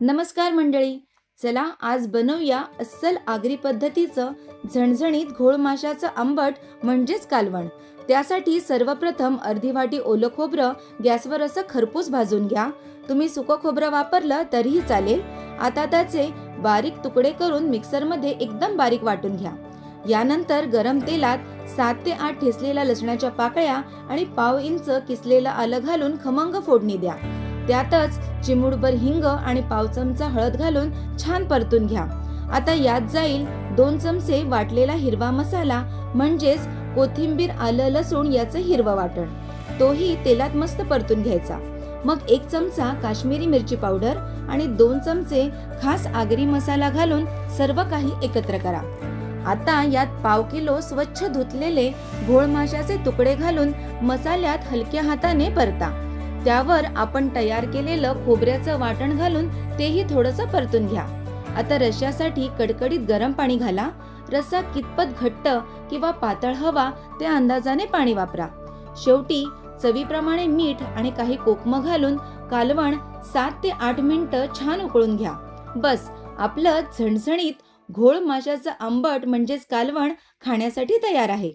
नमस्कार मंडळी, चला आज बनवूया अस्सल आगरी पद्धतीचं झणझणीत घोळ माशाचं आंबट म्हणजेच कालवण। त्यासाठी सर्वप्रथम अर्धी वाटी ओलं खोबरं गॅसवर असं खरपूस भाजून घ्या। तुम्ही सुकं खोबरं वापरलं तरीही चालेल। आता त्याचे बारीक तुकडे करून मिक्सरमध्ये एकदम बारीक वाटून घ्या। यानंतर गरम तेलात 7 ते 8 ठेचलेल्या लसणाच्या पाकळ्या आणि पाव इंच किसलेलं आलं घालून खमंग फोडणी द्या। त्यातच चिमूटभर हिंग आणि पाव चमचा हळद घालून छान परतून घ्या। आता यात जाईल 2 चमचे वाटलेला हिरवा मसाला म्हणजेच कोथिंबीर, आलं, लसूण याचं हिरवं वाटण, तोही तेलात मस्त परतून घ्यायचा। मग 1 चमचा काश्मीरी मिरची पावडर आणि 2 चमचे खास आगरी मसाला घालून सर्व काही एकत्र करा। आता यात पाव किलो स्वच्छ धुतलेले घोळ माशाचे तुकडे घालून मसाल्यात हलक्या हाताने परता। त्यावर आपण तयार केलेलं खोबऱ्याचं वाटण घालून तेही थोडंसं परतून घ्या। आता रश्यासाठी कडकडीत गरम पाणी घाला। रस्सा कितपत घट्ट किंवा पातळ हवा त्या अंदाजाने पाणी वापरा। शेवटी चवीप्रमाणे मीठ आणि काही कोकम घालून कालवण 7 ते 8 मिनिटं छान उकळून घ्या। बस, आपलं झणझणीत घोळ माशाचं आंबट म्हणजेच कालवण खाण्यासाठी तयार आहे।